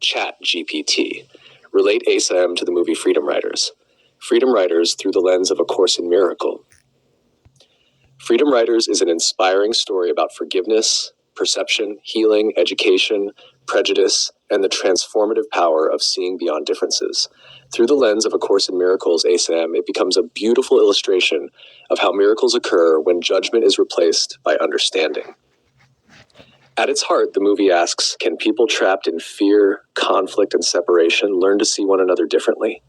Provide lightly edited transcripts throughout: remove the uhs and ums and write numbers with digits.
ChatGPT. Relate ACIM to the movie Freedom Riders. Freedom Riders through the lens of A Course in Miracle. Freedom Riders is an inspiring story about forgiveness, perception, healing, education, prejudice, and the transformative power of seeing beyond differences. Through the lens of A Course in Miracles, ACIM, it becomes a beautiful illustration of how miracles occur when judgment is replaced by understanding. At its heart, the movie asks, can people trapped in fear, conflict, and separation learn to see one another differently?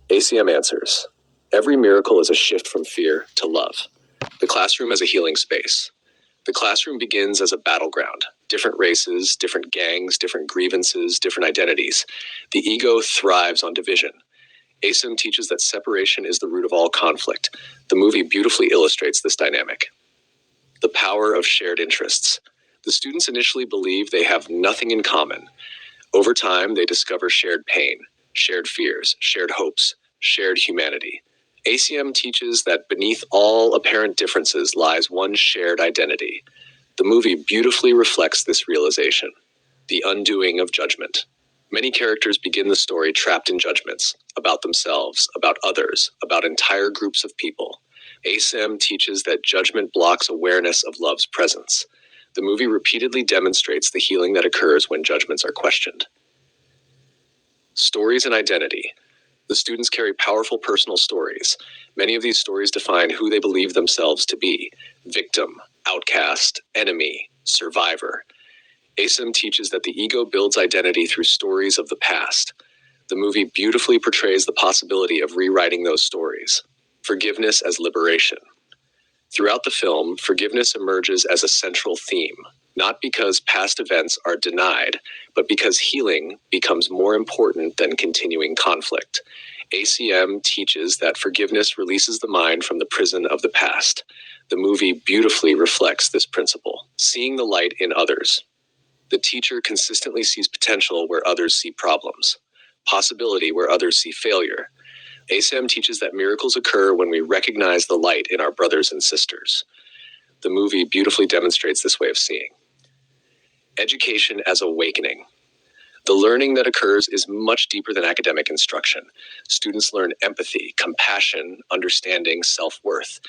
ACIM answers, every miracle is a shift from fear to love. The classroom as a healing space. The classroom begins as a battleground. Different races, different gangs, different grievances, different identities. The ego thrives on division. ACIM teaches that separation is the root of all conflict. The movie beautifully illustrates this dynamic. The power of shared interests. The students initially believe they have nothing in common. Over time, they discover shared pain, shared fears, shared hopes, shared humanity. ACIM teaches that beneath all apparent differences lies one shared identity. The movie beautifully reflects this realization, the undoing of judgment. Many characters begin the story trapped in judgments, about themselves, about others, about entire groups of people. ACIM teaches that judgment blocks awareness of love's presence. The movie repeatedly demonstrates the healing that occurs when judgments are questioned. Stories and identity. The students carry powerful personal stories. Many of these stories define who they believe themselves to be: victim, outcast, enemy, survivor. ACIM teaches that the ego builds identity through stories of the past. The movie beautifully portrays the possibility of rewriting those stories. Forgiveness as liberation. Throughout the film, forgiveness emerges as a central theme, not because past events are denied, but because healing becomes more important than continuing conflict. ACIM teaches that forgiveness releases the mind from the prison of the past. The movie beautifully reflects this principle. Seeing the light in others. The teacher consistently sees potential where others see problems, possibility where others see failure. ACIM teaches that miracles occur when we recognize the light in our brothers and sisters. The movie beautifully demonstrates this way of seeing. Education as awakening. The learning that occurs is much deeper than academic instruction. Students learn empathy, compassion, understanding, self-worth.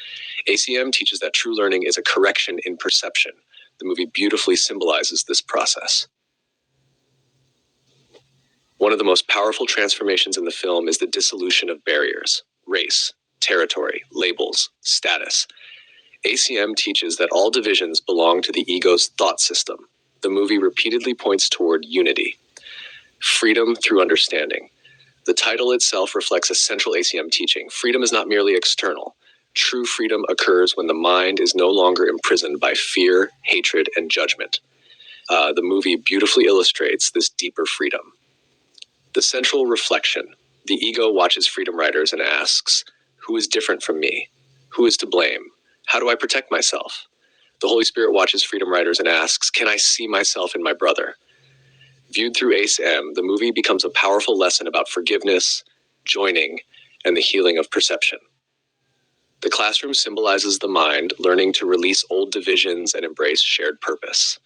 ACIM teaches that true learning is a correction in perception. The movie beautifully symbolizes this process. One of the most powerful transformations in the film is the dissolution of barriers, race, territory, labels, status. ACIM teaches that all divisions belong to the ego's thought system. The movie repeatedly points toward unity. Freedom through understanding. The title itself reflects a central ACIM teaching. Freedom is not merely external. True freedom occurs when the mind is no longer imprisoned by fear, hatred, and judgment. The movie beautifully illustrates this deeper freedom. The central reflection. The ego watches Freedom Riders and asks, who is different from me? Who is to blame? How do I protect myself? The Holy Spirit watches Freedom Riders and asks, can I see myself in my brother? Viewed through ACIM, the movie becomes a powerful lesson about forgiveness, joining, and the healing of perception. The classroom symbolizes the mind learning to release old divisions and embrace shared purpose.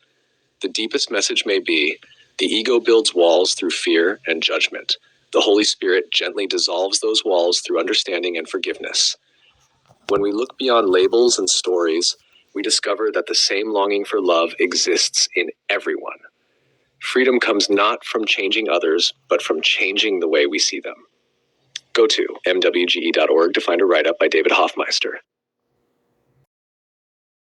The deepest message may be, the ego builds walls through fear and judgment. The Holy Spirit gently dissolves those walls through understanding and forgiveness. When we look beyond labels and stories, we discover that the same longing for love exists in everyone. Freedom comes not from changing others, but from changing the way we see them. Go to mwge.org to find a write-up by David Hoffmeister.